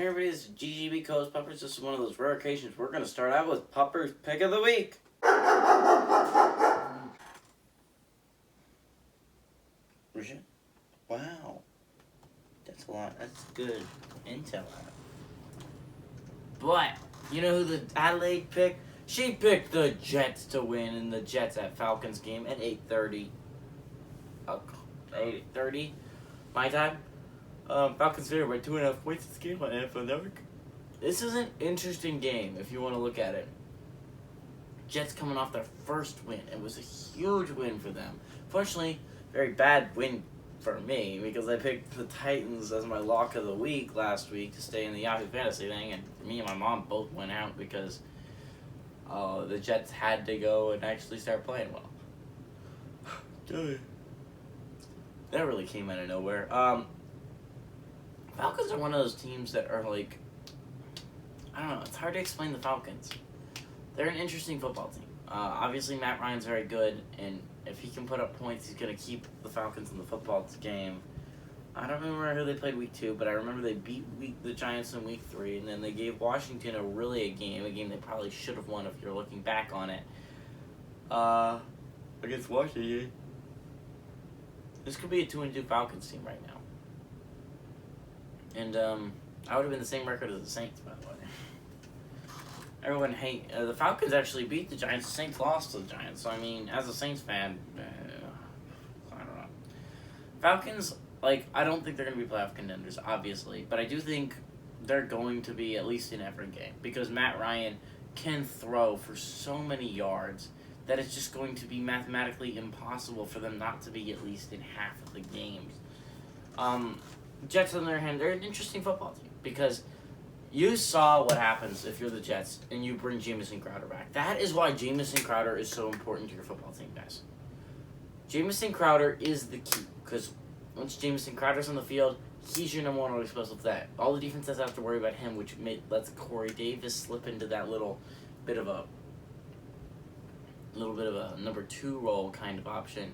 Hey everybody, this is GGB Coast Puppers. This is one of those rare occasions we're going to start out with Pupper's Pick of the Week. Wow. That's a lot. That's good intel. But, you know who the Adelaide picked? She picked the Jets to win in the Jets at Falcons game at 8:30. 8:30 my time. Falcons favored by 2.5 points this game on NFL Network. This is an interesting game if you want to look at it. Jets coming off their first win. It was a huge win for them. Fortunately, very bad win for me because I picked the Titans as my lock of the week last week to stay in the Yahoo Fantasy thing, and me and my mom both went out because the Jets had to go and actually start playing well. That really came out of nowhere. Falcons are one of those teams that are like, I don't know, it's hard to explain the Falcons. They're an interesting football team. Obviously, Matt Ryan's very good, and if he can put up points, he's going to keep the Falcons in the football game. I don't remember who they played week 2, but I remember they beat the Giants in week 3, and then they gave Washington a game they probably should have won if you're looking back on it. Against Washington. This could be a 2-2 Falcons team right now. And I would have been the same record as the Saints, by the way. Everyone the Falcons actually beat the Giants. The Saints lost to the Giants. So, I mean, as a Saints fan, I don't know. Falcons, I don't think they're going to be playoff contenders, obviously. But I do think they're going to be at least in every game. Because Matt Ryan can throw for so many yards that it's just going to be mathematically impossible for them not to be at least in half of the games. Jets, on the other hand, they're an interesting football team because you saw what happens if you're the Jets and you bring Jamison Crowder back. That is why Jamison Crowder is so important to your football team, guys. Jamison Crowder is the key because once Jamison Crowder's on the field, he's your number one explosive threat. All the defense doesn't have to worry about him, which lets Corey Davis slip into that little bit of a number 2 role kind of option,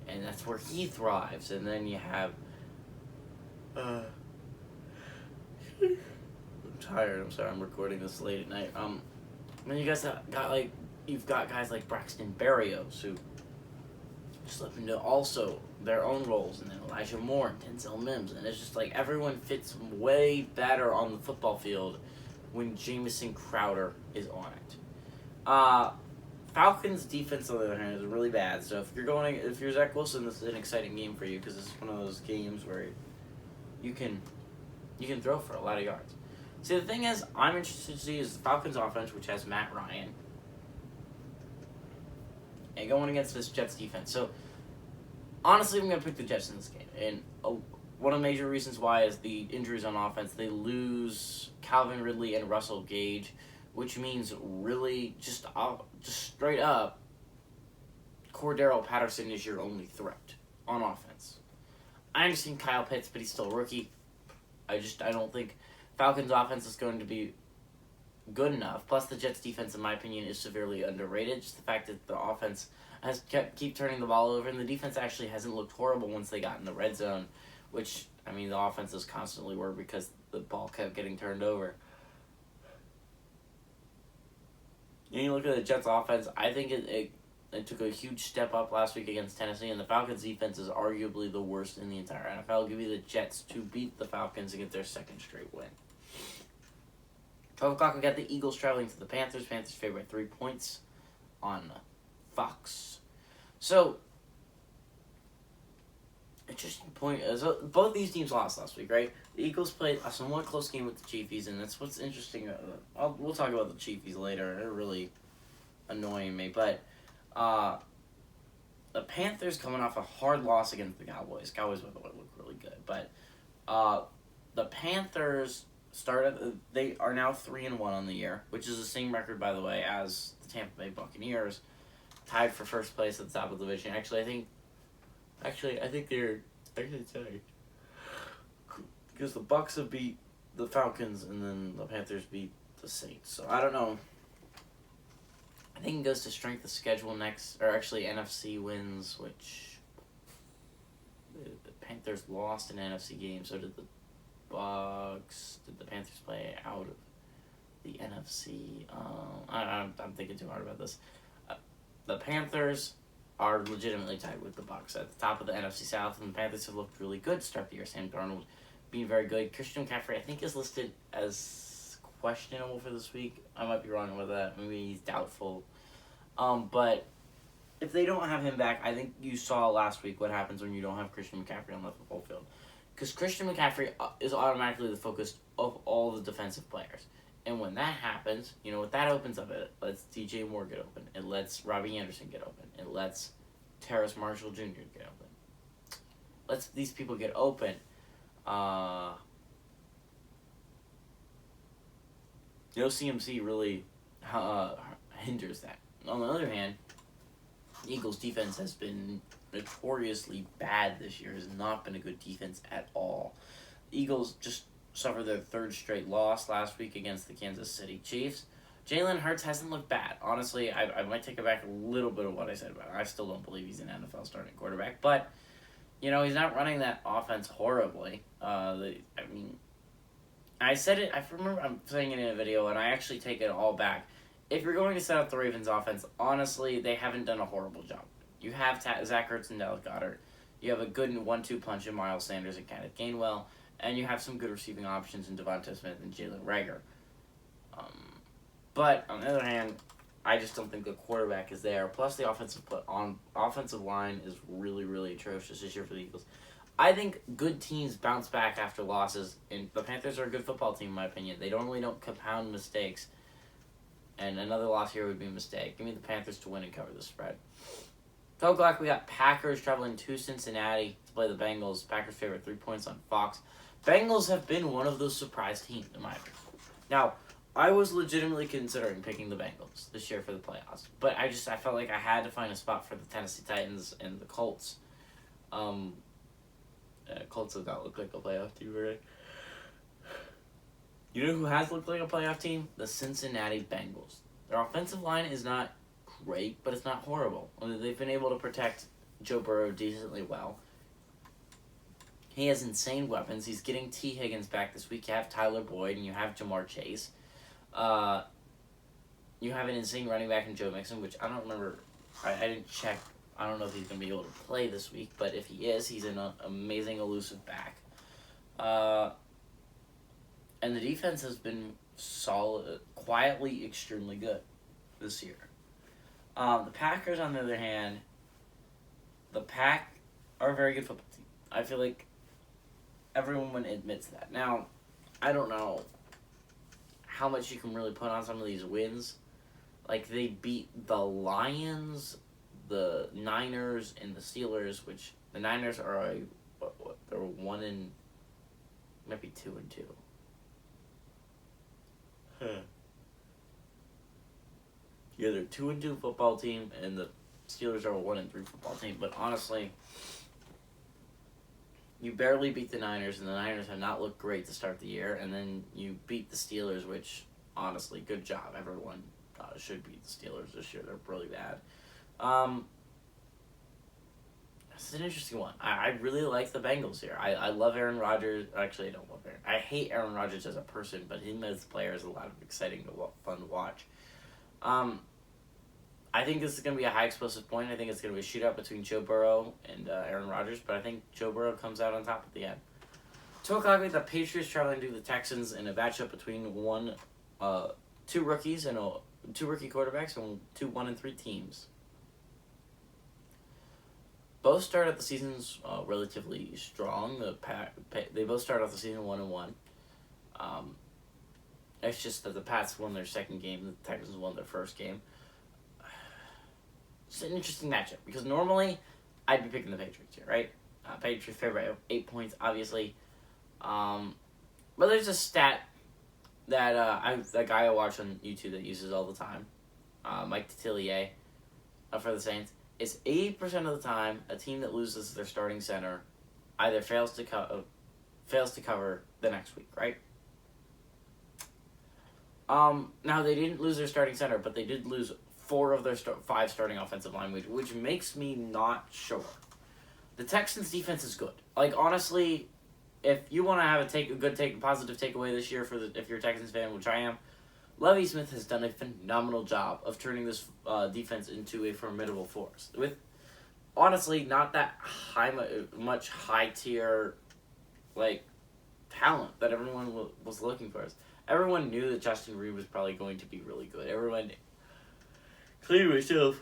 and that's where he thrives. And then you have I'm tired. I'm sorry. I'm recording this late at night. Then you guys you've got guys like Braxton Berrios who slip into also their own roles, and then Elijah Moore and Denzel Mims, and it's just everyone fits way better on the football field when Jamison Crowder is on it. Falcons defense, on the other hand, is really bad. So if you're Zach Wilson, this is an exciting game for you because it's one of those games where you can throw for a lot of yards. See, the thing is, I'm interested to see is the Falcons offense, which has Matt Ryan, and going against this Jets defense. So, honestly, I'm going to pick the Jets in this game. And one of the major reasons why is the injuries on offense. They lose Calvin Ridley and Russell Gage, which means really just straight up, Cordero Patterson is your only threat on offense. I understand Kyle Pitts, but he's still a rookie. I don't think Falcons' offense is going to be good enough. Plus, the Jets' defense, in my opinion, is severely underrated. Just the fact that the offense has keep turning the ball over, and the defense actually hasn't looked horrible once they got in the red zone, which, I mean, the offenses constantly were because the ball kept getting turned over. And you look at the Jets' offense, I think it took a huge step up last week against Tennessee, and the Falcons' defense is arguably the worst in the entire NFL. I'll give you the Jets to beat the Falcons and get their second straight win. 12 o'clock, we got the Eagles traveling to the Panthers. Panthers favored by 3 points on Fox. So, interesting point. So both these teams lost last week, right? The Eagles played a somewhat close game with the Chiefs, and that's what's interesting. We'll talk about the Chiefs later. They're really annoying me, but the Panthers coming off a hard loss against the Cowboys. Cowboys, by the way, look really good, but the Panthers they are now 3-1 on the year, which is the same record, by the way, as the Tampa Bay Buccaneers, tied for first place at the top of the division. Actually, I think they're tied because the Bucs have beat the Falcons and then the Panthers beat the Saints. So I don't know. I think it goes to strength of schedule next, or actually NFC wins, which the Panthers lost an NFC game. So did the Bucs. Did the Panthers Panthers play out of the NFC? I'm thinking too hard about this. The Panthers are legitimately tied with the Bucs at the top of the NFC South, and the Panthers have looked really good to start the year. Sam Darnold being very good. Christian McCaffrey, I think, is listed as questionable for this week. I might be wrong about that. Maybe he's doubtful. But if they don't have him back, I think you saw last week what happens when you don't have Christian McCaffrey on the football field. Because Christian McCaffrey is automatically the focus of all the defensive players. And when that happens, what that opens up, it lets DJ Moore get open. It lets Robbie Anderson get open. It lets Terrace Marshall Jr. get open. Lets these people get open. No CMC really hinders that. On the other hand, the Eagles' defense has been notoriously bad this year. It has not been a good defense at all. The Eagles just suffered their third straight loss last week against the Kansas City Chiefs. Jalen Hurts hasn't looked bad. Honestly, I might take it back a little bit of what I said about him. I still don't believe he's an NFL starting quarterback. But, he's not running that offense horribly. I said it, I remember I'm saying it in a video, and I actually take it all back. If you're going to set up the Ravens offense, honestly, they haven't done a horrible job. You have Zach Ertz and Dallas Goedert. You have a good 1-2 punch in Miles Sanders and Kenneth Gainwell. And you have some good receiving options in Devonta Smith and Jalen Reagor. But, on the other hand, I just don't think the quarterback is there. Plus, the offensive line is really, really atrocious this year for the Eagles. I think good teams bounce back after losses. And the Panthers are a good football team, in my opinion. They normally don't compound mistakes. And another loss here would be a mistake. Give me the Panthers to win and cover the spread. 12 o'clock, we got Packers traveling to Cincinnati to play the Bengals. Packers favorite 3 points on Fox. Bengals have been one of those surprise teams, in my opinion. Now, I was legitimately considering picking the Bengals this year for the playoffs. But I felt like I had to find a spot for the Tennessee Titans and the Colts. Colts have not looked like a playoff team, right? You know who has looked like a playoff team? The Cincinnati Bengals. Their offensive line is not great, but it's not horrible. They've been able to protect Joe Burrow decently well. He has insane weapons. He's getting T. Higgins back this week. You have Tyler Boyd, and you have Jamar Chase. You have an insane running back in Joe Mixon, which I don't remember. I didn't check. I don't know if he's going to be able to play this week, but if he is, he's an amazing, elusive back. And the defense has been solid, quietly extremely good this year. The Packers, on the other hand, the Pack are a very good football team. I feel like everyone admits that. Now, I don't know how much you can really put on some of these wins. Like, they beat the Lions, the Niners, and the Steelers, which the Niners are they're 1-2. Maybe 2-2. Yeah, they're 2-2 football team, and the Steelers are a 1-3 football team. But honestly, you barely beat the Niners, and the Niners have not looked great to start the year. And then you beat the Steelers, which honestly, good job. Everyone should beat the Steelers this year. They're really bad. It's an interesting one. I really like the Bengals here. I love Aaron Rodgers. Actually, I don't love Aaron. I hate Aaron Rodgers as a person, but him as a player is a lot of fun to watch. I think this is going to be a high explosive point. I think it's going to be a shootout between Joe Burrow and Aaron Rodgers, but I think Joe Burrow comes out on top at the end. 2 o'clock, the Patriots traveling to the Texans in a matchup between two rookies and two rookie quarterbacks and 2 1-3 teams. Both start out the seasons relatively strong. They both start off the season 1-1. It's just that the Pats won their second game, the Texans won their first game. It's an interesting matchup because normally I'd be picking the Patriots here, right? Patriots favorite 8 points, obviously. But there's a stat that a guy I watch on YouTube that uses all the time, Mike Detillier, for the Saints. It's 80% of the time a team that loses their starting center either fails to cover the next week, right? Now they didn't lose their starting center, but they did lose 4 of their 5 starting offensive line, which makes me not sure. The Texans' defense is good. Like, honestly, if you want to have a positive takeaway this year if you're a Texans fan, which I am, Lovie Smith has done a phenomenal job of turning this defense into a formidable force. With honestly not that much high tier talent that everyone was looking for. Everyone knew that Justin Reed was probably going to be really good. Everyone, including myself,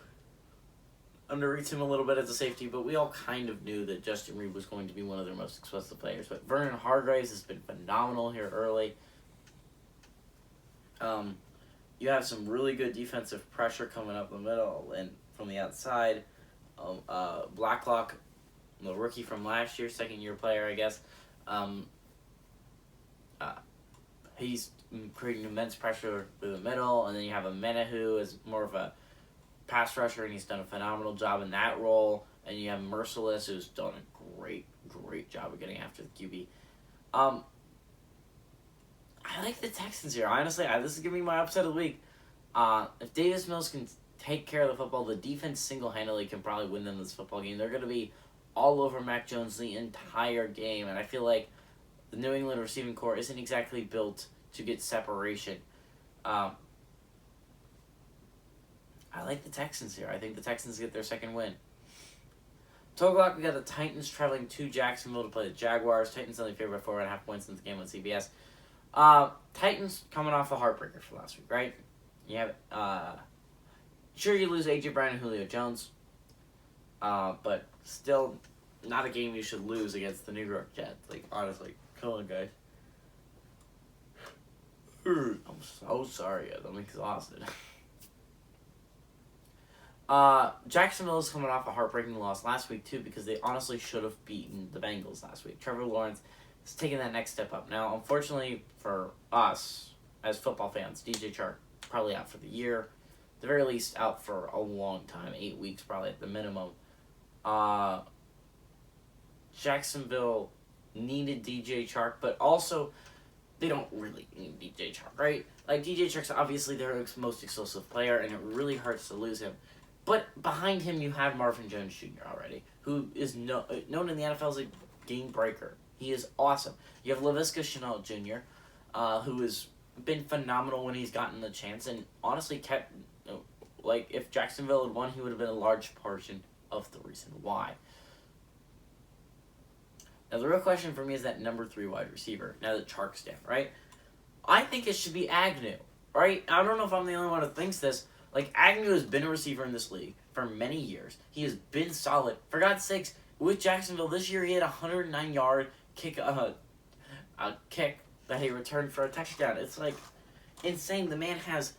underrates him a little bit as a safety, but we all kind of knew that Justin Reed was going to be one of their most explosive players. But Vernon Hargreaves has been phenomenal here early. You have some really good defensive pressure coming up the middle and from the outside. Blacklock, the rookie from last year, second-year player, I guess. He's creating immense pressure through the middle, and then you have Amena, who is more of a pass rusher, and he's done a phenomenal job in that role. And you have Merciless, who's done a great job of getting after the QB. I like the Texans here. Honestly, this is going to be my upset of the week. If Davis Mills can take care of the football, the defense single-handedly can probably win them this football game. They're going to be all over Mac Jones the entire game, and I feel like the New England receiving corps isn't exactly built to get separation. I like the Texans here. I think the Texans get their second win. 12 o'clock, we got the Titans traveling to Jacksonville to play the Jaguars. Titans only favored by 4.5 points in the game on CBS. Titans coming off a heartbreaker for last week, right? You have sure you lose A.J. Brown and Julio Jones, but still not a game you should lose against the New York Jets. Honestly, come on, guys. I'm so sorry, guys. I'm exhausted. Jacksonville is coming off a heartbreaking loss last week, too, because they honestly should have beaten the Bengals last week. Trevor Lawrence is taking that next step up. Now, unfortunately for us, as football fans, DJ Chark probably out for the year. At the very least, out for a long time, 8 weeks probably at the minimum. Jacksonville needed DJ Chark, but also they don't really need DJ Chark, right? DJ Chark's obviously their most explosive player, and it really hurts to lose him. But behind him, you have Marvin Jones Jr. already, who is known in the NFL as a game breaker. He is awesome. You have Laviska Shenault Jr., who has been phenomenal when he's gotten the chance, and honestly kept, if Jacksonville had won, he would have been a large portion of the reason why. Now, the real question for me is that number 3 wide receiver, now that Chark's down, right? I think it should be Agnew, right? I don't know if I'm the only one who thinks this. Agnew has been a receiver in this league for many years. He has been solid. For God's sakes, with Jacksonville this year, he had a 109-yard kick, a kick that he returned for a touchdown. It's insane. The man has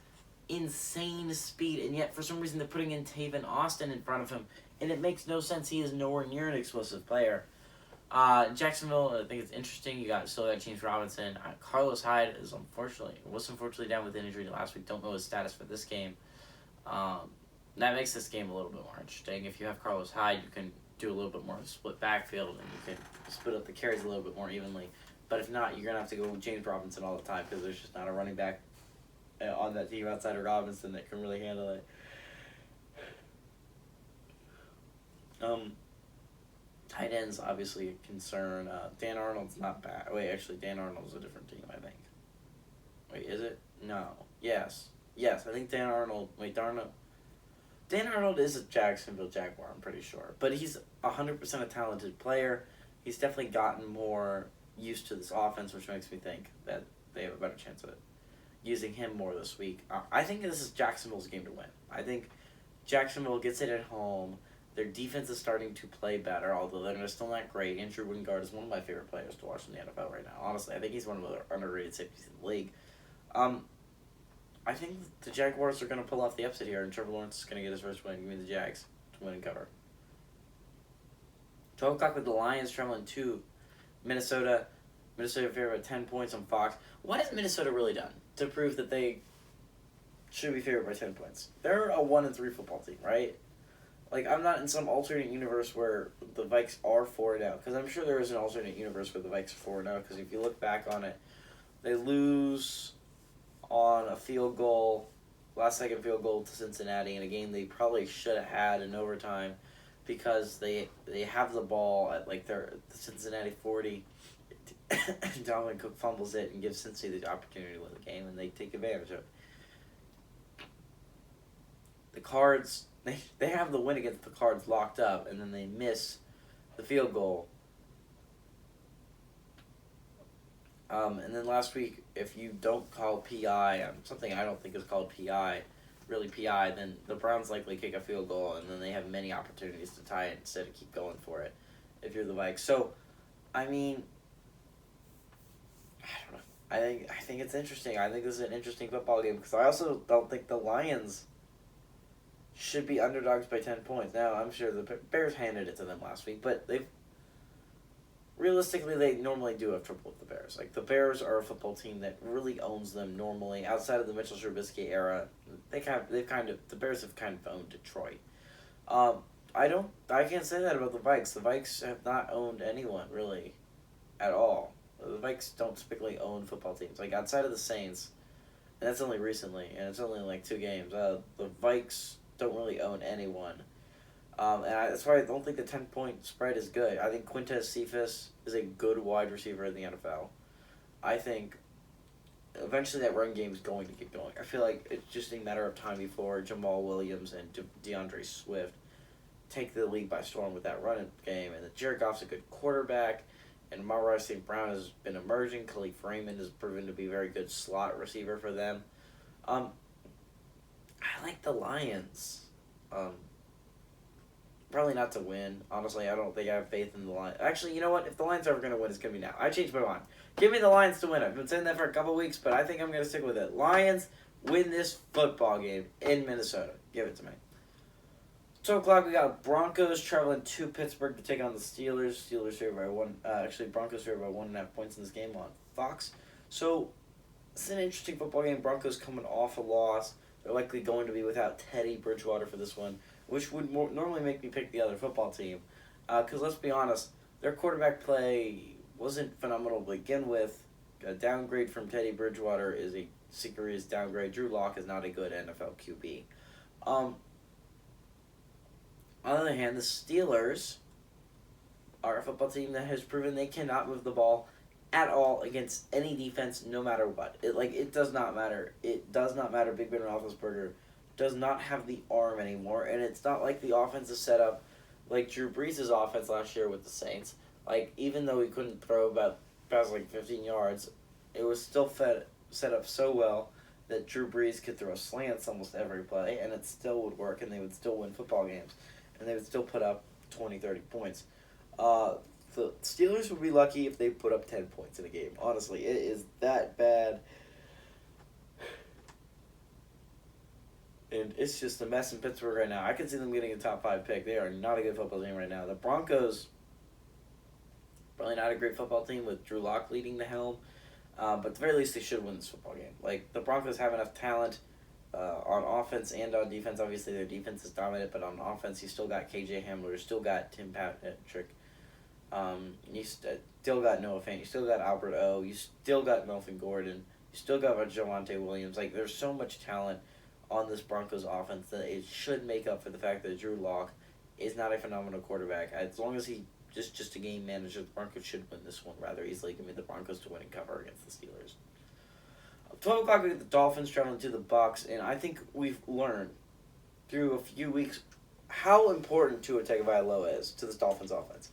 insane speed, and yet for some reason they're putting in Tavon Austin in front of him, and it makes no sense. He is nowhere near an explosive player. Jacksonville, I think it's interesting. You still got James Robinson. Carlos Hyde was unfortunately down with an injury last week. Don't know his status for this game. That makes this game a little bit more interesting. If you have Carlos Hyde, you can do a little bit more split backfield, and you can split up the carries a little bit more evenly. But if not, you're going to have to go with James Robinson all the time because there's just not a running back on that team outside of Robinson that can really handle it. Tight ends, obviously a concern. Dan Arnold's not bad. Wait, actually, Dan Arnold's a different team, I think. Wait, is it? No. Yes, I think Dan Arnold... Wait, Dan Arnold is a Jacksonville Jaguar, I'm pretty sure. But he's 100% a talented player. He's definitely gotten more used to this offense, which makes me think that they have a better chance of using him more this week. I think this is Jacksonville's game to win. I think Jacksonville gets it at home. Their defense is starting to play better, although they're still not great. Andrew Wingard is one of my favorite players to watch in the NFL right now. Honestly, I think he's one of the underrated safeties in the league. I think the Jaguars are going to pull off the upset here, and Trevor Lawrence is going to get his first win. Give me the Jags to win and cover. 12 o'clock with the Lions traveling to Minnesota. Minnesota favored by 10 points on Fox. What has Minnesota really done to prove that they should be favored by 10 points? They're a 1-3 football team, right? I'm not in some alternate universe where the Vikes are 4-0, because I'm sure there is an alternate universe where the Vikes are 4-0, because if you look back on it, they lose on a field goal, last-second field goal to Cincinnati in a game they probably should have had in overtime because they have the ball at the Cincinnati 40. Dalvin Cook fumbles it and gives Cincy the opportunity to win the game, and they take advantage of it. The Cards, they have the win against the Cards locked up, and then they miss the field goal. And then last week, if you don't call PI on something I don't think is called PI, really PI, then the Browns likely kick a field goal, and then they have many opportunities to tie it instead of keep going for it if you're the Vikes. So, I mean, I don't know. I think it's interesting. I think this is an interesting football game because I also don't think the Lions should be underdogs by 10 points. Now, I'm sure the Bears handed it to them last week, but realistically, they normally do have trouble with the Bears. Like, the Bears are a football team that really owns them normally. Outside of the Mitchell Trubisky era, the Bears have kind of owned Detroit. I can't say that about the Vikes. The Vikes have not owned anyone, really, at all. The Vikes don't typically own football teams. Like, outside of the Saints, and that's only recently, and it's only like 2 games, the Vikes don't really own anyone. That's why I don't think the 10-point spread is good. I think Quintez Cephas is a good wide receiver in the NFL. I think eventually that run game is going to get going. I feel like it's just a matter of time before Jamal Williams and DeAndre Swift take the league by storm with that run game. And Jared Goff's a good quarterback, and Amon-Ra St. Brown has been emerging. Khalif Raymond has proven to be a very good slot receiver for them. I like the Lions. Probably not to win. Honestly, I don't think I have faith in the Lions. Actually, you know what? If the Lions are ever going to win, it's going to be now. I changed my mind. Give me the Lions to win. I've been saying that for a couple weeks, but I think I'm going to stick with it. Lions win this football game in Minnesota. Give it to me. 2 o'clock, we got Broncos traveling to Pittsburgh to take on the Steelers. Steelers favored by 1. Broncos favored by 1.5 points in this game on Fox. So, it's an interesting football game. Broncos coming off a loss. They're likely going to be without Teddy Bridgewater for this one, which would normally make me pick the other football team. Because let's be honest, their quarterback play wasn't phenomenal to begin with. A downgrade from Teddy Bridgewater is a serious downgrade. Drew Lock is not a good NFL QB. On the other hand, the Steelers are a football team that has proven they cannot move the ball at all against any defense, no matter what. It does not matter. It does not matter. Big Ben Roethlisberger does not have the arm anymore, and it's not like the offense is set up like Drew Brees' offense last year with the Saints. Like, even though he couldn't throw past 15 yards, it was still set up so well that Drew Brees could throw slants almost every play, and it still would work, and they would still win football games, and they would still put up 20, 30 points. The Steelers would be lucky if they put up 10 points in a game. Honestly, it is that bad. And it's just a mess in Pittsburgh right now. I can see them getting a top 5 pick. They are not a good football team right now. The Broncos, probably not a great football team with Drew Lock leading the helm. But at the very least, they should win this football game. Like, the Broncos have enough talent on offense and on defense. Obviously, their defense is dominant, but on offense, you still got KJ Hamler, you still got Tim Patrick. You still got Noah Fant. You still got Albert O. You still got Melvin Gordon. You still got Javonte Williams. Like, there's so much talent on this Broncos offense that it should make up for the fact that Drew Lock is not a phenomenal quarterback. As long as he just a game manager, the Broncos should win this one rather easily. Give me the Broncos to win and cover against the Steelers. 12 o'clock, we get the Dolphins traveling to the Bucs, and I think we've learned through a few weeks how important Tua Tagovailoa is to this Dolphins offense.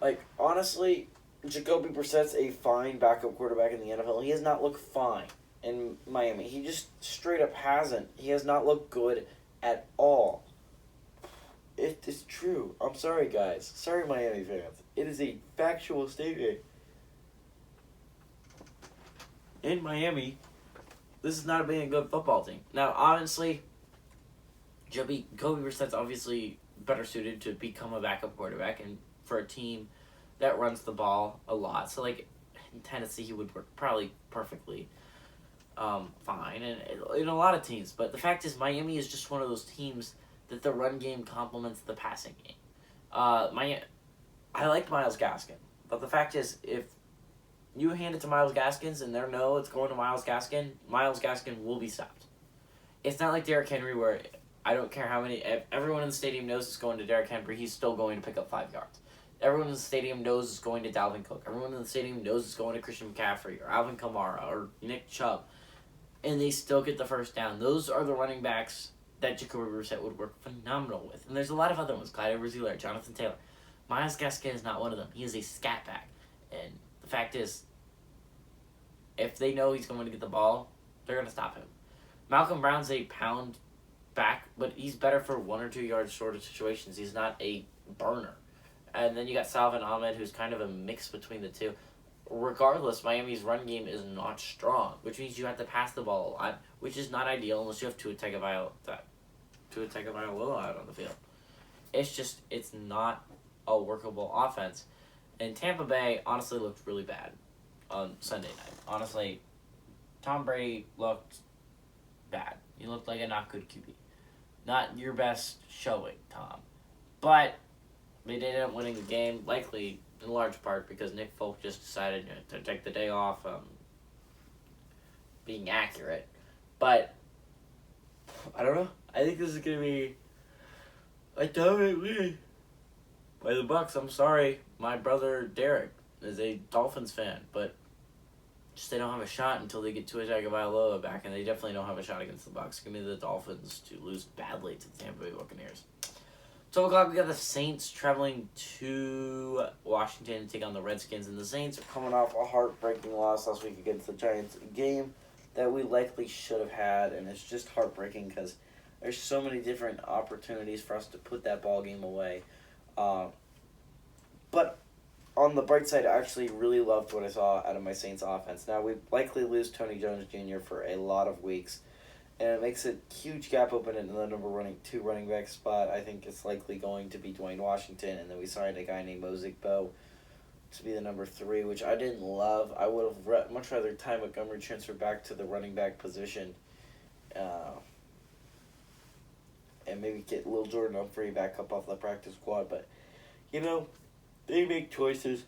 Like, honestly, Jacoby Brissett's a fine backup quarterback in the NFL. He has not looked fine in Miami. He just straight up hasn't. He has not looked good at all. It is true. I'm sorry, guys. Sorry, Miami fans. It is a factual statement. In Miami, this is not being a good football team. Now, honestly, Jacoby Brissett's obviously better suited to become a backup quarterback and for a team that runs the ball a lot. So, like, in Tennessee, he would work probably perfectly fine and in a lot of teams. But the fact is, Miami is just one of those teams that the run game complements the passing game. I like Myles Gaskin, but the fact is, if you hand it to Myles Gaskin and they know it's going to Myles Gaskin will be stopped. It's not like Derrick Henry where I don't care how many, everyone in the stadium knows it's going to Derrick Henry, he's still going to pick up 5 yards. Everyone in the stadium knows it's going to Dalvin Cook. Everyone in the stadium knows it's going to Christian McCaffrey or Alvin Kamara or Nick Chubb. And they still get the first down. Those are the running backs that Jacoby Brissett would work phenomenal with. And there's a lot of other ones. Clyde Edwards-Helaire, Jonathan Taylor. Myles Gaskin is not one of them. He is a scat back. And the fact is, if they know he's going to get the ball, they're going to stop him. Malcolm Brown's a pound back, but he's better for 1 or 2 yards short of situations. He's not a burner. And then you got Salvin Ahmed, who's kind of a mix between the two. Regardless, Miami's run game is not strong, which means you have to pass the ball a lot, which is not ideal unless you have Tua Tagovailoa out on the field. It's not a workable offense. And Tampa Bay honestly looked really bad on Sunday night. Honestly, Tom Brady looked bad. He looked like a not good QB. Not your best showing, Tom. But they did end up winning the game, likely in large part because Nick Folk just decided to take the day off, being accurate. But I don't know. I think this is going to be a dominant win by the Bucs. I'm sorry. My brother Derek is a Dolphins fan, but just they don't have a shot until they get Tua Tagovailoa back, and they definitely don't have a shot against the Bucs. Give me the Dolphins to lose badly to the Tampa Bay Buccaneers. 12 o'clock, we got the Saints traveling to Washington to take on the Redskins, and the Saints are coming off a heartbreaking loss last week against the Giants, a game that we likely should have had, and it's just heartbreaking because there's so many different opportunities for us to put that ball game away. But on the bright side, I actually really loved what I saw out of my Saints offense. Now, we likely lose Tony Jones Jr. for a lot of weeks, and it makes a huge gap open in the number 2 running back spot. I think it's likely going to be Dwayne Washington, and then we signed a guy named Mosaic Bow to be the number 3, which I didn't love. I would have much rather Ty Montgomery transfer back to the running back position, and maybe get Lil Jordan Humphrey back up off the practice squad. But, they make choices.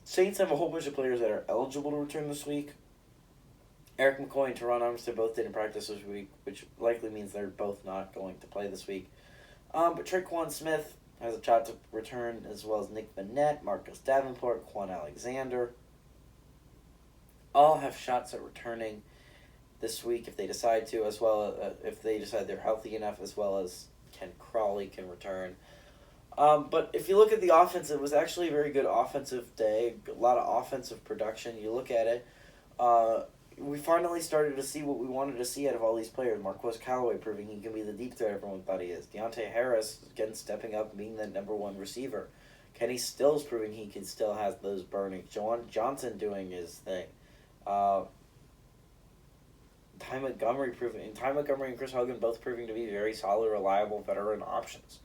Saints have a whole bunch of players that are eligible to return this week. Eric McCoy and Teron Armstead both didn't practice this week, which likely means they're both not going to play this week. But Traquan Smith has a shot to return, as well as Nick Vannett, Marcus Davenport, Quan Alexander. All have shots at returning this week if they decide to, as well if they decide they're healthy enough, as well as Ken Crawley can return. But if you look at the offense, it was actually a very good offensive day, a lot of offensive production. You look at it, we finally started to see what we wanted to see out of all these players. Marquez Callaway proving he can be the deep threat everyone thought he is. Deontay Harris, again, stepping up and being that number 1 receiver. Kenny Stills proving he can still has those burning. Juwan Johnson doing his thing. Ty Montgomery and Chris Hogan both proving to be very solid, reliable veteran options.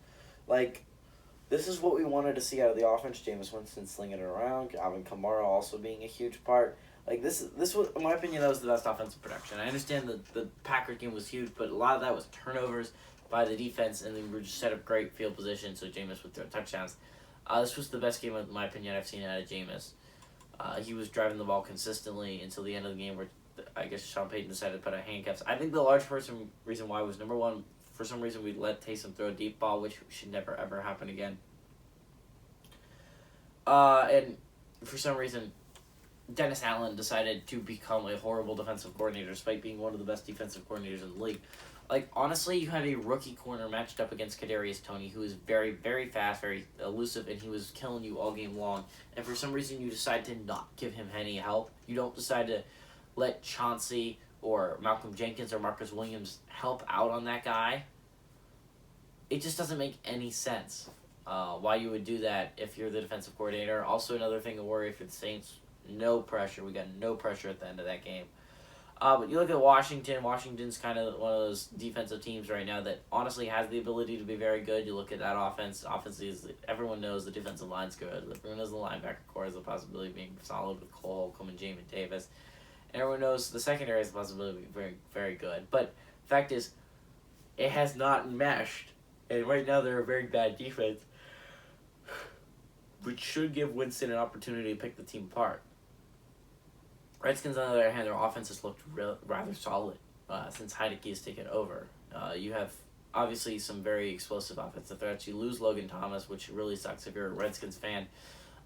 This is what we wanted to see out of the offense. Jameis Winston slinging it around. Alvin Kamara also being a huge part. This was, in my opinion, that was the best offensive production. I understand that the Packers game was huge, but a lot of that was turnovers by the defense, and they were just set up great field position, so Jameis would throw touchdowns. This was the best game, in my opinion, I've seen out of Jameis. He was driving the ball consistently until the end of the game where I guess Sean Payton decided to put out handcuffs. I think the large reason why was, number 1, for some reason we let Taysom throw a deep ball, which should never ever happen again. And for some reason, Dennis Allen decided to become a horrible defensive coordinator despite being one of the best defensive coordinators in the league. Honestly, you had a rookie corner matched up against Kadarius Toney, who is very, very fast, very elusive, and he was killing you all game long. And for some reason, you decide to not give him any help. You don't decide to let Chauncey or Malcolm Jenkins or Marcus Williams help out on that guy. It just doesn't make any sense why you would do that if you're the defensive coordinator. Also, another thing to worry for the Saints, no pressure. We got no pressure at the end of that game. But you look at Washington. Washington's kind of one of those defensive teams right now that honestly has the ability to be very good. You look at that offense. Offensively, everyone knows the defensive line's good. Everyone knows the linebacker core has the possibility of being solid with Cole Holcomb and Jamin Davis. And everyone knows the secondary has the possibility of being very, very good. But the fact is, it has not meshed. And right now they're a very bad defense, which should give Winston an opportunity to pick the team apart. Redskins, on the other hand, their offense has looked rather solid since Heinicke has taken over. You have obviously some very explosive offensive threats. You lose Logan Thomas, which really sucks if you're a Redskins fan.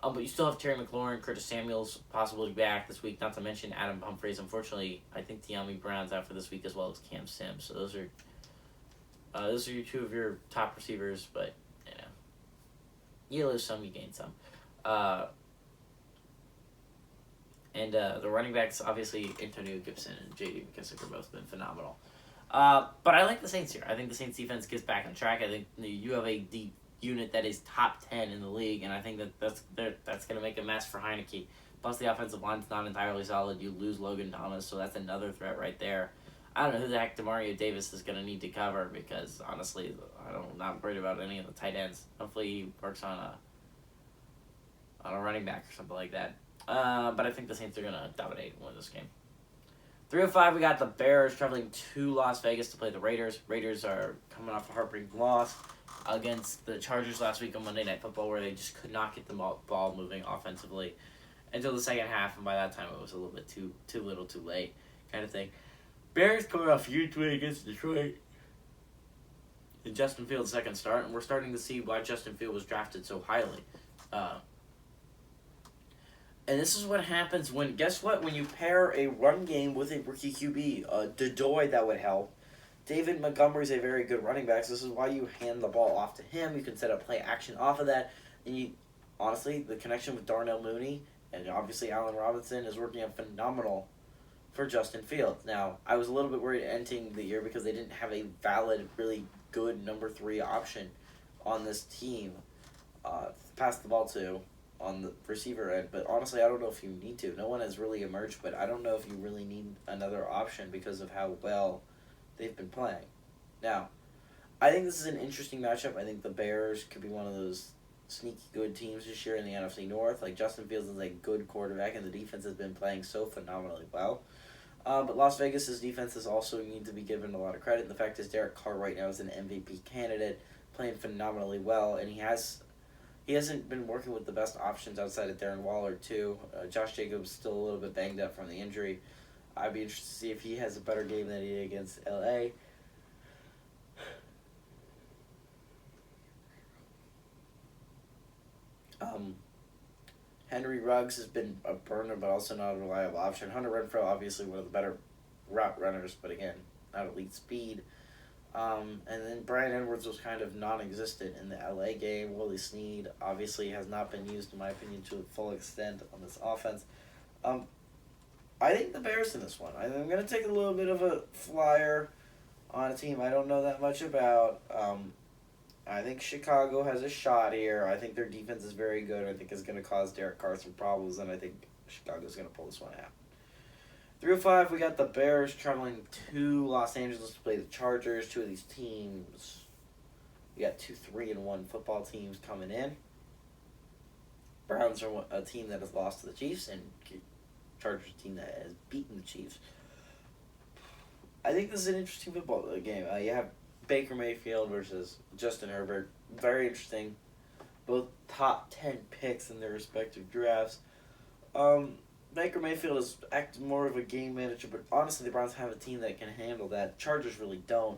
But you still have Terry McLaurin, Curtis Samuels possibly back this week, not to mention Adam Humphries. Unfortunately, I think De'Ami Brown's out for this week as well as Cam Sims. So those are your two of your top receivers, but you lose some, you gain some. And the running backs, obviously, Antonio Gibson and J.D. McKissick have both been phenomenal. But I like the Saints here. I think the Saints defense gets back on track. I think you have a deep unit that is top 10 in the league, and I think that's going to make a mess for Heineke. Plus, the offensive line's not entirely solid. You lose Logan Thomas, so that's another threat right there. I don't know who the heck Demario Davis is going to need to cover because, honestly, I'm not worried about any of the tight ends. Hopefully he works on a running back or something like that. But I think the Saints are going to dominate and win this game. 3:05, we got the Bears traveling to Las Vegas to play the Raiders. Raiders are coming off a heartbreaking loss against the Chargers last week on Monday Night Football where they just could not get the ball moving offensively until the second half, and by that time it was a little bit too little too late kind of thing. Bears coming off a huge win against Detroit in Justin Fields' second start, and we're starting to see why Justin Fields was drafted so highly. And this is what happens when, guess what? When you pair a run game with a rookie QB, Dedoy, that would help. David Montgomery's a very good running back, so this is why you hand the ball off to him. You can set up play action off of that. And honestly, the connection with Darnell Mooney and obviously Allen Robinson is working out phenomenal for Justin Fields. Now, I was a little bit worried ending the year because they didn't have a valid, really good number 3 option on this team to pass the ball to on the receiver end, but honestly, I don't know if you need to. No one has really emerged, but I don't know if you really need another option because of how well they've been playing. Now, I think this is an interesting matchup. I think the Bears could be one of those sneaky good teams this year in the NFC North. Like, Justin Fields is a good quarterback, and the defense has been playing so phenomenally well. But Las Vegas' defenses also need to be given a lot of credit. The fact is, Derek Carr right now is an MVP candidate, playing phenomenally well, and he hasn't been working with the best options outside of Darren Waller, too. Josh Jacobs still a little bit banged up from the injury. I'd be interested to see if he has a better game than he did against L.A. Henry Ruggs has been a burner, but also not a reliable option. Hunter Renfrow, obviously one of the better route runners, but again, not elite speed. And then Brian Edwards was kind of non-existent in the LA game. Willie Snead obviously has not been used, in my opinion, to the full extent on this offense. I think the Bears in this one. I'm going to take a little bit of a flyer on a team I don't know that much about. I think Chicago has a shot here. I think their defense is very good. I think it's going to cause Derek Carr some problems, and I think Chicago's going to pull this one out. 3:05, we got the Bears traveling to Los Angeles to play the Chargers. Two of these teams, we got 2 3-1 football teams coming in. Browns are a team that has lost to the Chiefs, and Chargers a team that has beaten the Chiefs. I think this is an interesting football game. You have Baker Mayfield versus Justin Herbert. Very interesting. Both top 10 picks in their respective drafts. Baker Mayfield is acting more of a game manager, but honestly, the Browns have a team that can handle that. Chargers really don't.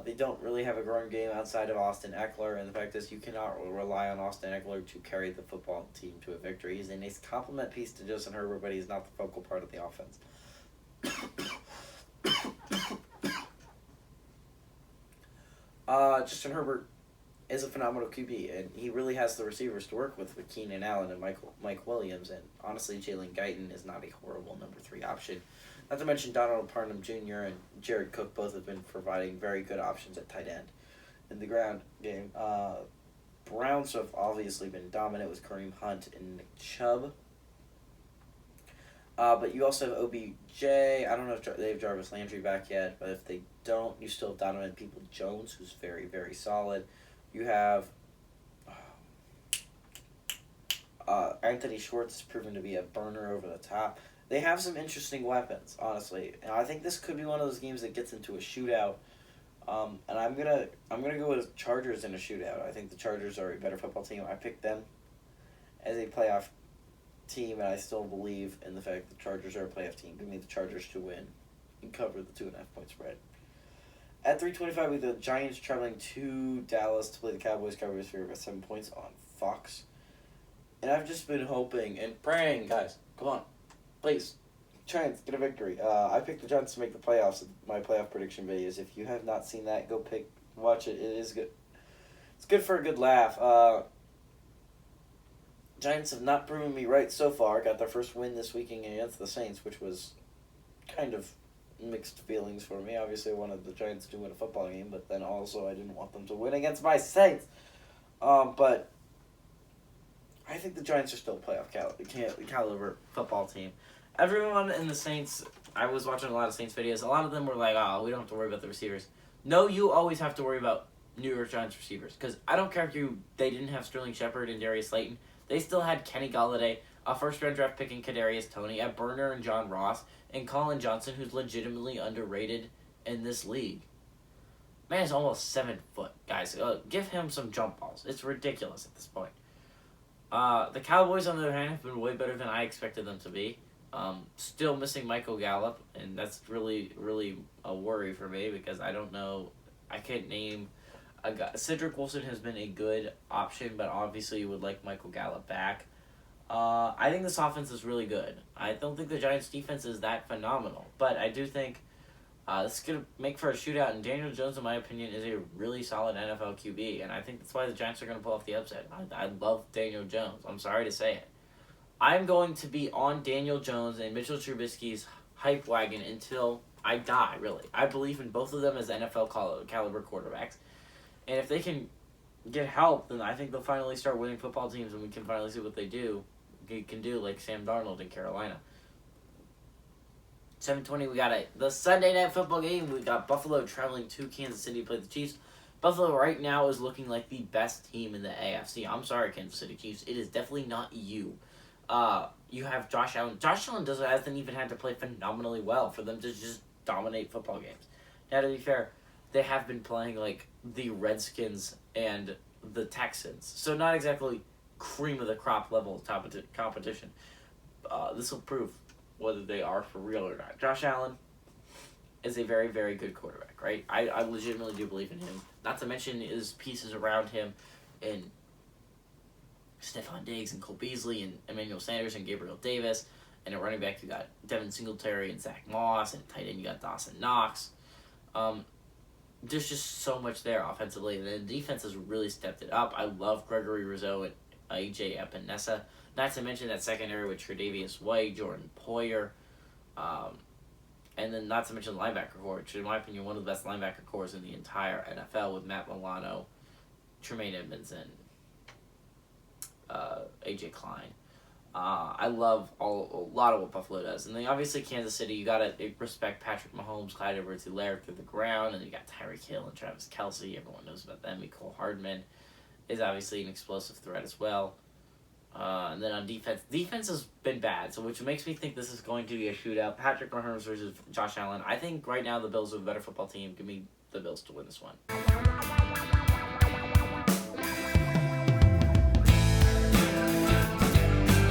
They don't really have a growing game outside of Austin Eckler, and the fact is you cannot rely on Austin Eckler to carry the football team to a victory. He's a nice complement piece to Justin Herbert, but he's not the focal part of the offense. Justin Herbert is a phenomenal QB, and he really has the receivers to work with Keenan Allen and Mike Williams, and honestly, Jalen Guyton is not a horrible number 3 option. Not to mention Donald Parham Jr. and Jared Cook both have been providing very good options at tight end in the ground game. Browns have obviously been dominant with Kareem Hunt and Nick Chubb. But you also have OBJ. I don't know if they have Jarvis Landry back yet, but if they don't, you still have Donovan Peoples-Jones, who's very, very solid. You have Anthony Schwartz has proven to be a burner over the top. They have some interesting weapons, honestly, and I think this could be one of those games that gets into a shootout. And I'm gonna go with Chargers in a shootout. I think the Chargers are a better football team. I picked them as a playoff team, and I still believe in the fact that the Chargers are a playoff team. Give me the Chargers to win and cover the 2.5 point spread. At 3:25, we have the Giants traveling to Dallas to play the Cowboys. Cowboys favorite by 7 points on Fox. And I've just been hoping and praying, guys, come on, please, Giants, get a victory. I picked the Giants to make the playoffs. My playoff prediction videos. If you have not seen that, go watch it. It is good. It's good for a good laugh. Giants have not proven me right so far. Got their first win this weekend against the Saints, which was kind of mixed feelings for me. Obviously, I wanted the Giants to win a football game, but then also I didn't want them to win against my Saints. But I think the Giants are still a playoff caliber football team. Everyone in the Saints, I was watching a lot of Saints videos. A lot of them were like, "Oh, we don't have to worry about the receivers." No, you always have to worry about New York Giants receivers, because I don't care if they didn't have Sterling Shepard and Darius Slayton. They still had Kenny Galladay, a first-round draft pick in Kadarius Toney, a burner in John Ross, and Colin Johnson, who's legitimately underrated in this league. Man is almost 7 foot, guys. Give him some jump balls. It's ridiculous at this point. The Cowboys, on the other hand, have been way better than I expected them to be. Still missing Michael Gallup, and that's really, really a worry for me, because I don't know. I can't name a guy. Cedric Wilson has been a good option, but obviously you would like Michael Gallup back. I think this offense is really good. I don't think the Giants' defense is that phenomenal, but I do think this is going to make for a shootout, and Daniel Jones, in my opinion, is a really solid NFL QB, and I think that's why the Giants are going to pull off the upset. I love Daniel Jones. I'm sorry to say it. I'm going to be on Daniel Jones and Mitchell Trubisky's hype wagon until I die, really. I believe in both of them as NFL caliber quarterbacks, and if they can get help, then I think they'll finally start winning football teams, and we can finally see what they can do, like Sam Darnold in Carolina. 7:20, we got the Sunday Night Football game. We got Buffalo traveling to Kansas City to play the Chiefs. Buffalo right now is looking like the best team in the AFC. I'm sorry, Kansas City Chiefs. It is definitely not you. You have Josh Allen. Josh Allen hasn't even had to play phenomenally well for them to just dominate football games. Now, to be fair, they have been playing like the Redskins and the Texans, so not exactly cream of the crop level competition. This will prove whether they are for real or not. Josh Allen is a very, very good quarterback, right? I legitimately do believe in him. Not to mention his pieces around him in Stephon Diggs and Cole Beasley and Emmanuel Sanders and Gabriel Davis. And at running back, you got Devin Singletary and Zach Moss. And at tight end, you got Dawson Knox. There's just so much there offensively. And the defense has really stepped it up. I love Gregory Rousseau and A.J. Epinesa. Not to mention that secondary with Tre'Davious White, Jordan Poyer, and then not to mention the linebacker core, which in my opinion one of the best linebacker cores in the entire NFL with Matt Milano, Tremaine Edmonds, and A.J. Klein. I love a lot of what Buffalo does. And then obviously Kansas City, you got to respect Patrick Mahomes, Clyde Edwards-Helaire through the ground, and then you got Tyreek Hill and Travis Kelce. Everyone knows about them. Mecole Hardman is obviously an explosive threat as well. And then on defense has been bad, so which makes me think this is going to be a shootout. Patrick Mahomes versus Josh Allen. I think right now the Bills are a better football team. Give me the Bills to win this one.